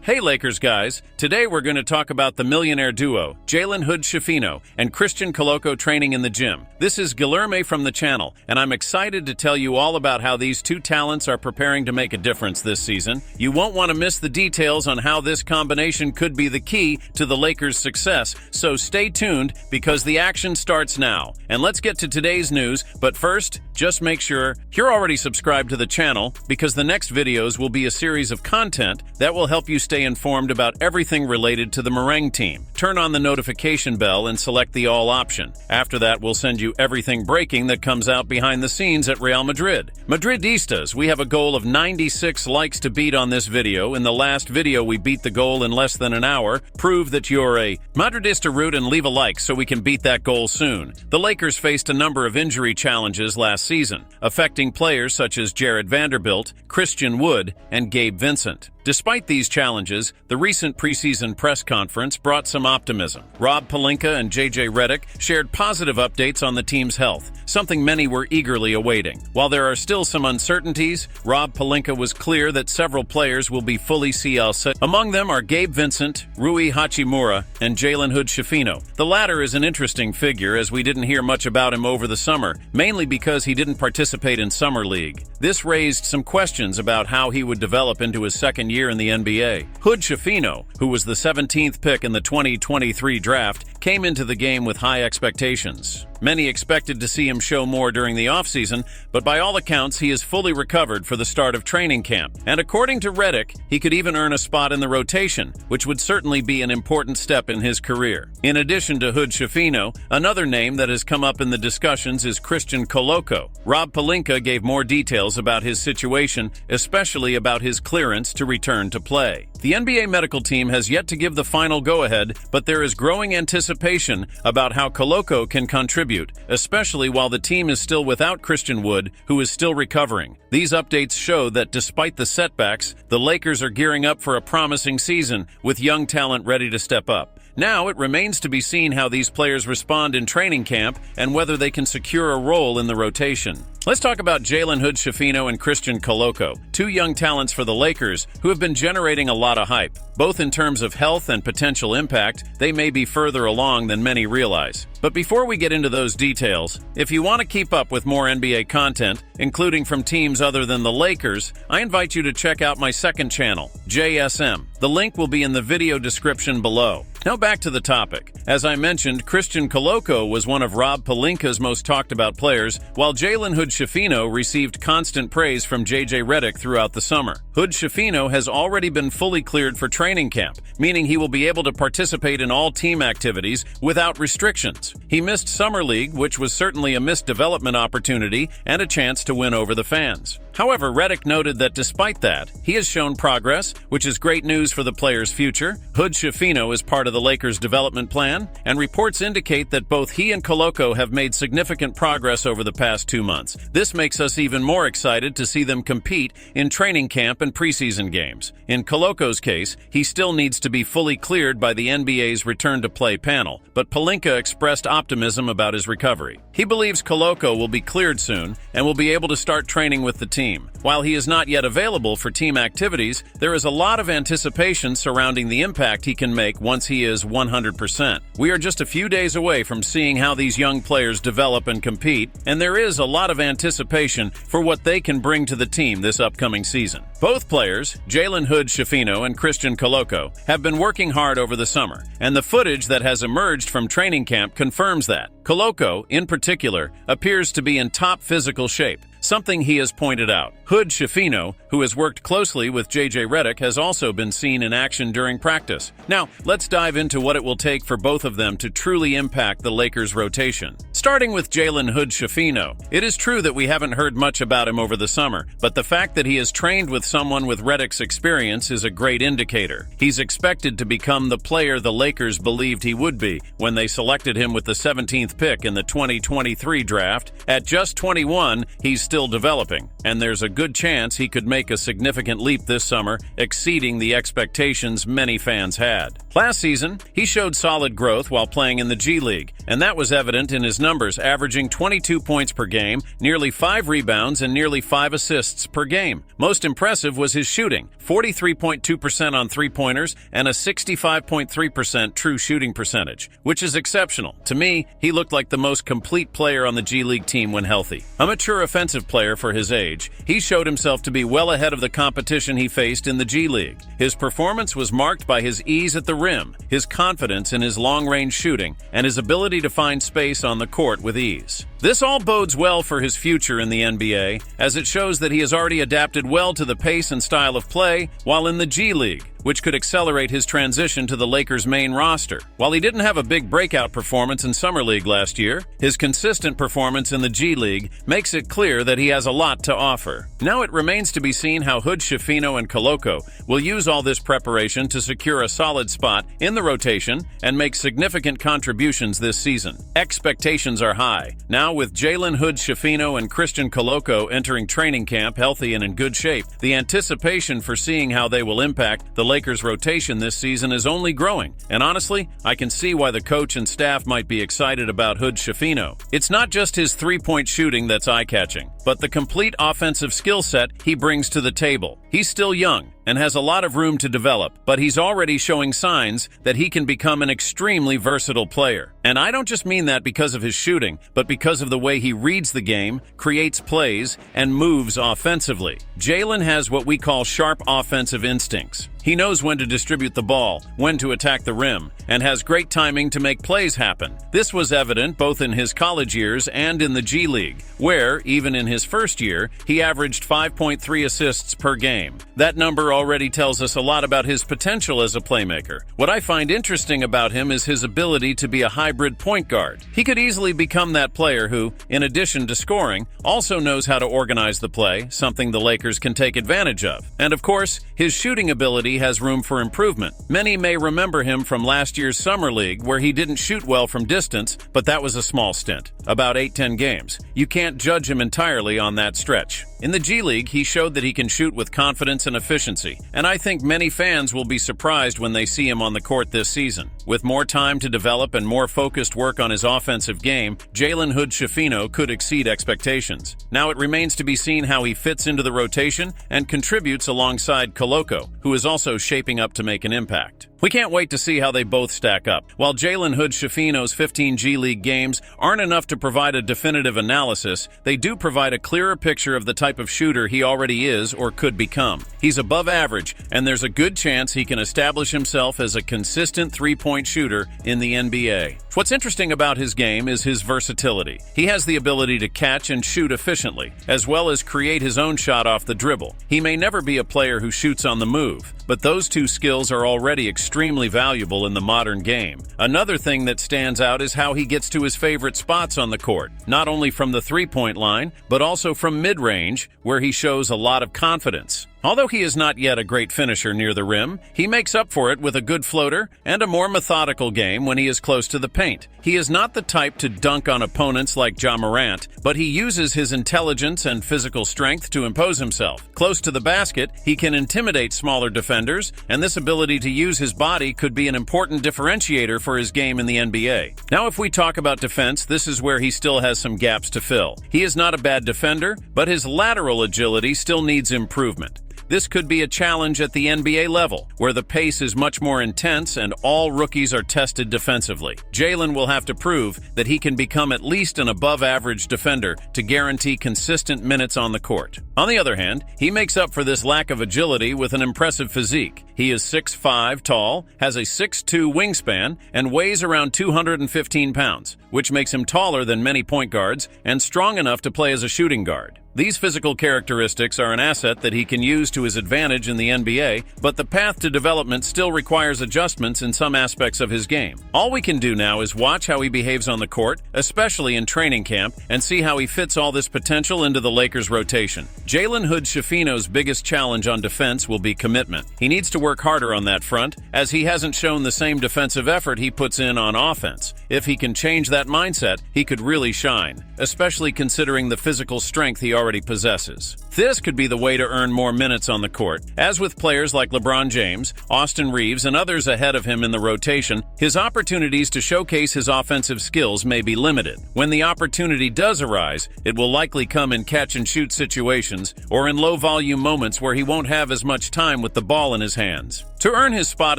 Hey Lakers guys, today we're going to talk about the Millionaire duo, Jalen Hood-Schifino and Christian Koloko training in the gym. This is Guilherme from the channel, and I'm excited to tell you all about how these two talents are preparing to make a difference this season. You won't want to miss the details on how this combination could be the key to the Lakers' success, so stay tuned because the action starts now. And let's get to today's news, but first, just make sure you're already subscribed to the channel because the next videos will be a series of content that will help you stay informed about everything related to the Meringue team. Turn on the notification bell and select the all option. After that, we'll send you everything breaking that comes out behind the scenes at Real Madrid. Madridistas, we have a goal of 96 likes to beat on this video. In the last video, we beat the goal in less than an hour. Prove that you're a Madridista root and leave a like so we can beat that goal soon. The Lakers faced a number of injury challenges last season, affecting players such as Jared Vanderbilt, Christian Wood, and Gabe Vincent. Despite these challenges, the recent preseason press conference brought some optimism. Rob Pelinka and JJ Redick shared positive updates on the team's health, something many were eagerly awaiting. While there are still some uncertainties, Rob Pelinka was clear that several players will be fully CL. Among them are Gabe Vincent, Rui Hachimura, and Jalen Hood-Schifino. The latter is an interesting figure as we didn't hear much about him over the summer, mainly because he didn't participate in Summer League. This raised some questions about how he would develop into his second year in the NBA. Hood-Schifino, who was the 17th pick in the 2023 draft, came into the game with high expectations. Many expected to see him show more during the offseason, but by all accounts, he is fully recovered for the start of training camp. And according to Redick, he could even earn a spot in the rotation, which would certainly be an important step in his career. In addition to Hood-Schifino, another name that has come up in the discussions is Christian Koloko. Rob Pelinka gave more details about his situation, especially about his clearance to return to play. The NBA medical team has yet to give the final go-ahead, but there is growing anticipation about how Koloko can contribute, especially while the team is still without Christian Wood, who is still recovering. These updates show that despite the setbacks, the Lakers are gearing up for a promising season with young talent ready to step up. Now it remains to be seen how these players respond in training camp and whether they can secure a role in the rotation. Let's talk about Jalen Hood-Schifino and Christian Koloko, two young talents for the Lakers who have been generating a lot of hype. Both in terms of health and potential impact, they may be further along than many realize. But before we get into those details, if you want to keep up with more NBA content, including from teams other than the Lakers, I invite you to check out my second channel, JSM. The link will be in the video description below. Now back to the topic. As I mentioned, Christian Koloko was one of Rob Pelinka's most talked about players, while Jalen Hood-Schifino received constant praise from JJ Redick throughout the summer. Hood-Schifino has already been fully cleared for training camp, meaning he will be able to participate in all team activities without restrictions. He missed Summer League, which was certainly a missed development opportunity and a chance to win over the fans. However, Redick noted that despite that, he has shown progress, which is great news for the player's future. Hood-Schifino is part of the Lakers' development plan, and reports indicate that both he and Koloko have made significant progress over the past 2 months. This makes us even more excited to see them compete in training camp and preseason games. In Koloko's case, he still needs to be fully cleared by the NBA's return-to-play panel, but Pelinka expressed optimism about his recovery. He believes Koloko will be cleared soon and will be able to start training with the team. While he is not yet available for team activities, there is a lot of anticipation surrounding the impact he can make once he is 100%. We are just a few days away from seeing how these young players develop and compete, and there is a lot of anticipation for what they can bring to the team this upcoming season. Both players, Jalen Hood-Schifino and Christian Koloko, have been working hard over the summer, and the footage that has emerged from training camp confirms that. Koloko, in particular, appears to be in top physical shape, something he has pointed out. Hood-Schifino, who has worked closely with JJ Redick, has also been seen in action during practice. Now, let's dive into what it will take for both of them to truly impact the Lakers' rotation. Starting with Jalen Hood-Schifino, it is true that we haven't heard much about him over the summer, but the fact that he has trained with someone with Redick's experience is a great indicator. He's expected to become the player the Lakers believed he would be when they selected him with the 17th pick in the 2023 draft. At just 21, he's still still developing, and there's a good chance he could make a significant leap this summer, exceeding the expectations many fans had. Last season, he showed solid growth while playing in the G League, and that was evident in his numbers, averaging 22 points per game, nearly 5 rebounds, and nearly 5 assists per game. Most impressive was his shooting, 43.2% on three-pointers and a 65.3% true shooting percentage, which is exceptional. To me, he looked like the most complete player on the G League team when healthy. A mature offensive player for his age, he showed himself to be well ahead of the competition he faced in the G League. His performance was marked by his ease at the rim, his confidence in his long-range shooting, and his ability to find space on the court with ease. This all bodes well for his future in the NBA, as it shows that he has already adapted well to the pace and style of play while in the G League, which could accelerate his transition to the Lakers' main roster. While he didn't have a big breakout performance in Summer League last year, his consistent performance in the G League makes it clear that he has a lot to offer. Now it remains to be seen how Hood-Schifino and Koloko will use all this preparation to secure a solid spot in the rotation and make significant contributions this season. Expectations are high. Now with Jalen Hood-Schifino and Christian Koloko entering training camp healthy and in good shape, the anticipation for seeing how they will impact the Lakers' rotation this season is only growing, and honestly, I can see why the coach and staff might be excited about Hood-Schifino. It's not just his three-point shooting that's eye-catching, but the complete offensive skill set he brings to the table. He's still young and has a lot of room to develop, but he's already showing signs that he can become an extremely versatile player. And I don't just mean that because of his shooting, but because of the way he reads the game, creates plays, and moves offensively. Jalen has what we call sharp offensive instincts. He knows when to distribute the ball, when to attack the rim, and has great timing to make plays happen. This was evident both in his college years and in the G League, where, even in his first year, he averaged 5.3 assists per game. That number already tells us a lot about his potential as a playmaker. What I find interesting about him is his ability to be a hybrid point guard. He could easily become that player who, in addition to scoring, also knows how to organize the play, something the Lakers can take advantage of. And of course, his shooting ability has room for improvement. Many may remember him from last year's Summer League, where he didn't shoot well from distance, but that was a small stint, about 8-10 games. You can't judge him entirely on that stretch. In the G League, he showed that he can shoot with confidence and efficiency, and I think many fans will be surprised when they see him on the court this season. With more time to develop and more focused work on his offensive game, Jalen Hood-Schifino could exceed expectations. Now it remains to be seen how he fits into the rotation and contributes alongside Koloko, who is also shaping up to make an impact. We can't wait to see how they both stack up. While Jalen Hood-Schifino's 15 G League games aren't enough to provide a definitive analysis, they do provide a clearer picture of the type of shooter he already is or could become. He's above average, and there's a good chance he can establish himself as a consistent three-point shooter in the NBA. What's interesting about his game is his versatility. He has the ability to catch and shoot efficiently, as well as create his own shot off the dribble. He may never be a player who shoots on the move, but those two skills are already extremely valuable in the modern game. Another thing that stands out is how he gets to his favorite spots on the court, not only from the three-point line, but also from mid-range, where he shows a lot of confidence. Although he is not yet a great finisher near the rim, he makes up for it with a good floater and a more methodical game when he is close to the paint. He is not the type to dunk on opponents like Ja Morant, but he uses his intelligence and physical strength to impose himself. Close to the basket, he can intimidate smaller defenders, and this ability to use his body could be an important differentiator for his game in the NBA. Now, if we talk about defense, this is where he still has some gaps to fill. He is not a bad defender, but his lateral agility still needs improvement. This could be a challenge at the NBA level, where the pace is much more intense and all rookies are tested defensively. Jalen will have to prove that he can become at least an above-average defender to guarantee consistent minutes on the court. On the other hand, he makes up for this lack of agility with an impressive physique. He is 6'5" tall, has a 6'2" wingspan, and weighs around 215 pounds, which makes him taller than many point guards and strong enough to play as a shooting guard. These physical characteristics are an asset that he can use to his advantage in the NBA, but the path to development still requires adjustments in some aspects of his game. All we can do now is watch how he behaves on the court, especially in training camp, and see how he fits all this potential into the Lakers' rotation. Jalen Hood-Schifino's biggest challenge on defense will be commitment. He needs to work harder on that front, as he hasn't shown the same defensive effort he puts in on offense. If he can change that mindset, he could really shine, especially considering the physical strength he already possesses. This could be the way to earn more minutes on the court. As with players like LeBron James, Austin Reeves, and others ahead of him in the rotation, his opportunities to showcase his offensive skills may be limited. When the opportunity does arise, it will likely come in catch-and-shoot situations or in low-volume moments where he won't have as much time with the ball in his hands. To earn his spot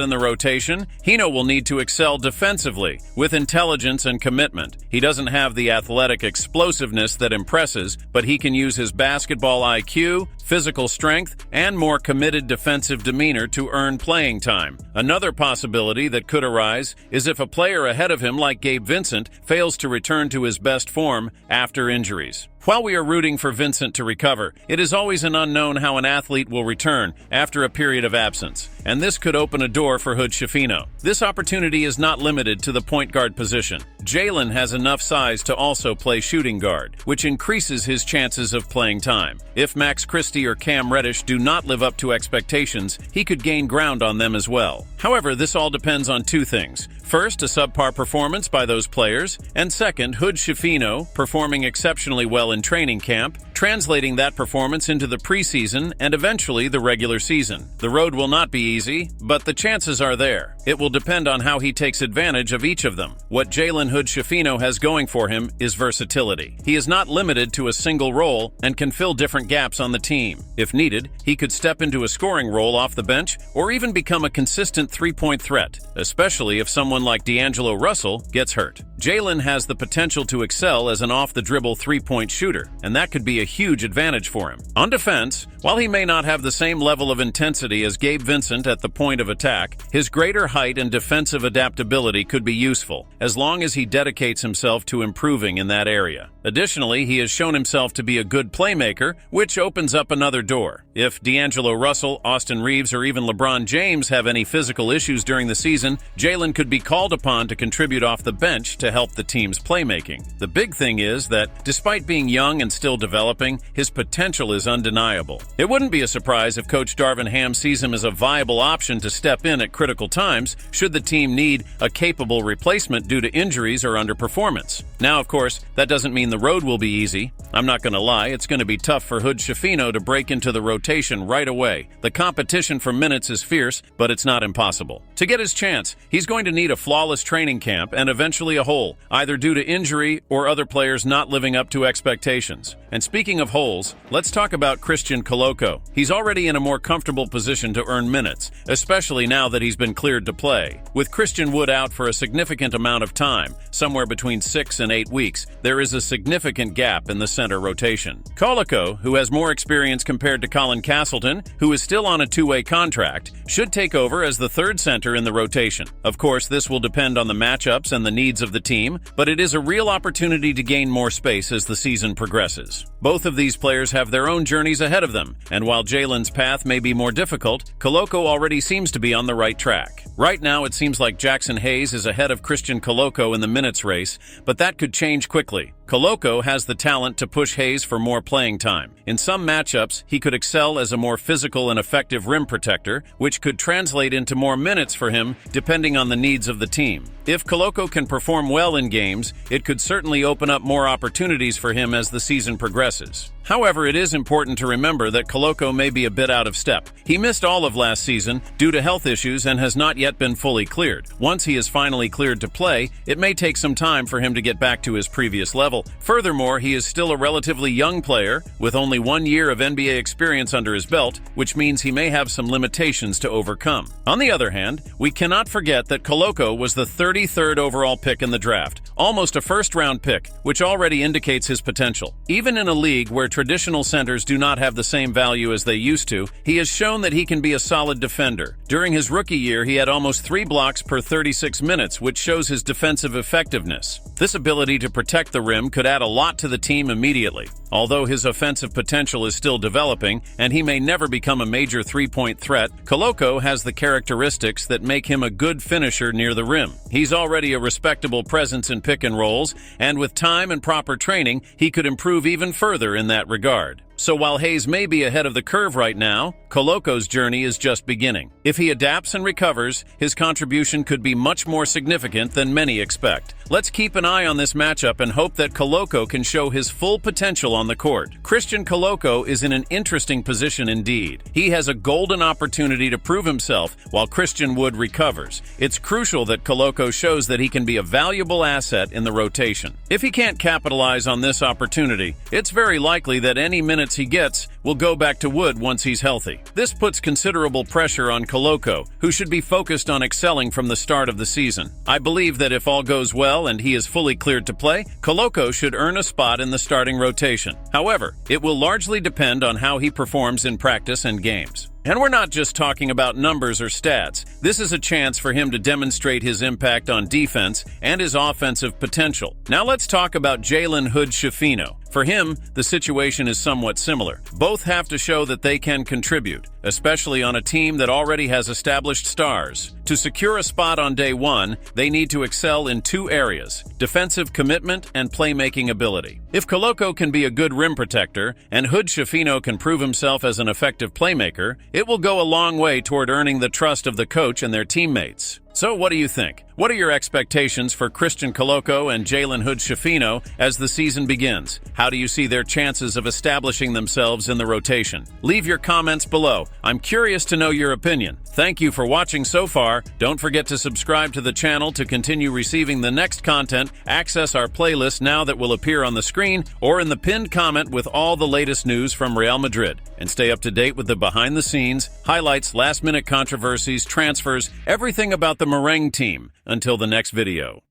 in the rotation, Hino will need to excel defensively, with intelligence and commitment. He doesn't have the athletic explosiveness that impresses, but he can use his basketball IQ, physical strength, and more committed defensive demeanor to earn playing time. Another possibility that could arise is if a player ahead of him like Gabe Vincent fails to return to his best form after injuries. While we are rooting for Vincent to recover, it is always an unknown how an athlete will return after a period of absence, and this could open a door for Hood-Schifino. This opportunity is not limited to the point guard position. Jalen has enough size to also play shooting guard, which increases his chances of playing time. If Max Christie or Cam Reddish do not live up to expectations, he could gain ground on them as well. However, this all depends on two things. First, a subpar performance by those players, and second, Hood-Schifino performing exceptionally well in training camp, translating that performance into the preseason and eventually the regular season. The road will not be easy, but the chances are there. It will depend on how he takes advantage of each of them. What Jalen Hood-Schifino has going for him is versatility. He is not limited to a single role and can fill different gaps on the team. If needed, he could step into a scoring role off the bench or even become a consistent three-point threat, especially if someone like D'Angelo Russell gets hurt. Jalen has the potential to excel as an off-the-dribble three-point shooter, and that could be a huge advantage for him. On defense, while he may not have the same level of intensity as Gabe Vincent at the point of attack, his greater height and defensive adaptability could be useful, as long as he dedicates himself to improving in that area. Additionally, he has shown himself to be a good playmaker, which opens up another door. If D'Angelo Russell, Austin Reeves, or even LeBron James have any physical issues during the season, Jalen could be called upon to contribute off the bench to help the team's playmaking. The big thing is that, despite being young and still developing, his potential is undeniable. It wouldn't be a surprise if Coach Darvin Ham sees him as a viable option to step in at critical times should the team need a capable replacement due to injuries or underperformance. Now, of course, that doesn't mean the road will be easy. I'm not going to lie, it's going to be tough for Hood-Schifino to break into the rotation right away. The competition for minutes is fierce, but it's not impossible. To get his chance, he's going to need a flawless training camp and eventually a hole, either due to injury or other players not living up to expectations. And speaking of holes, let's talk about Christian Koloko. He's already in a more comfortable position to earn minutes, especially now that he's been cleared to play. With Christian Wood out for a significant amount of time, somewhere between 6 and 8 weeks, there is a significant gap in the center rotation. Koloko, who has more experience compared to Colin Castleton, who is still on a two-way contract, should take over as the third center in the rotation. Of course, this will depend on the matchups and the needs of the team, but it is a real opportunity to gain more space as the season progresses. Both of these players have their own journeys ahead of them, and while Jalen's path may be more difficult, Koloko already seems to be on the right track. Right now, it seems like Jackson Hayes is ahead of Christian Koloko in the minutes race, but that could change quickly. Koloko has the talent to push Hayes for more playing time. In some matchups, he could excel as a more physical and effective rim protector, which could translate into more minutes for him depending on the needs of the team. If Koloko can perform well in games, it could certainly open up more opportunities for him as the season progresses. However, it is important to remember that Koloko may be a bit out of step. He missed all of last season due to health issues and has not yet been fully cleared. Once he is finally cleared to play, it may take some time for him to get back to his previous level. Furthermore, he is still a relatively young player with only 1 year of NBA experience under his belt, which means he may have some limitations to overcome. On the other hand, we cannot forget that Koloko was the 33rd overall pick in the draft, almost a first-round pick, which already indicates his potential. Even in a league where traditional centers do not have the same value as they used to, he has shown that he can be a solid defender. During his rookie year, he had almost 3 blocks per 36 minutes, which shows his defensive effectiveness. This ability to protect the rim could add a lot to the team immediately. Although his offensive potential is still developing, and he may never become a major three-point threat, Koloko has the characteristics that make him a good finisher near the rim. He's already a respectable presence in pick and rolls, and with time and proper training, he could improve even further in that regard. So while Hayes may be ahead of the curve right now, Koloko's journey is just beginning. If he adapts and recovers, his contribution could be much more significant than many expect. Let's keep an eye on this matchup and hope that Koloko can show his full potential on the court. Christian Koloko is in an interesting position indeed. He has a golden opportunity to prove himself while Christian Wood recovers. It's crucial that Koloko shows that he can be a valuable asset in the rotation. If he can't capitalize on this opportunity, it's very likely that any minutes he gets will go back to Wood once he's healthy. This puts considerable pressure on Koloko, who should be focused on excelling from the start of the season. I believe that if all goes well and he is fully cleared to play, Koloko should earn a spot in the starting rotation. However, it will largely depend on how he performs in practice and games. And we're not just talking about numbers or stats. This is a chance for him to demonstrate his impact on defense and his offensive potential. Now let's talk about Jalen Hood-Schifino. For him, the situation is somewhat similar. Both have to show that they can contribute, especially on a team that already has established stars. To secure a spot on day one, they need to excel in two areas: defensive commitment and playmaking ability. If Koloko can be a good rim protector and Hood-Schifino can prove himself as an effective playmaker, it will go a long way toward earning the trust of the coach and their teammates. So what do you think? What are your expectations for Christian Koloko and Jalen Hood-Schifino as the season begins? How do you see their chances of establishing themselves in the rotation? Leave your comments below. I'm curious to know your opinion. Thank you for watching so far. Don't forget to subscribe to the channel to continue receiving the next content. Access our playlist now that will appear on the screen or in the pinned comment with all the latest news from Real Madrid. And stay up to date with the behind-the-scenes, highlights, last-minute controversies, transfers, everything about the Merengue team. Until the next video.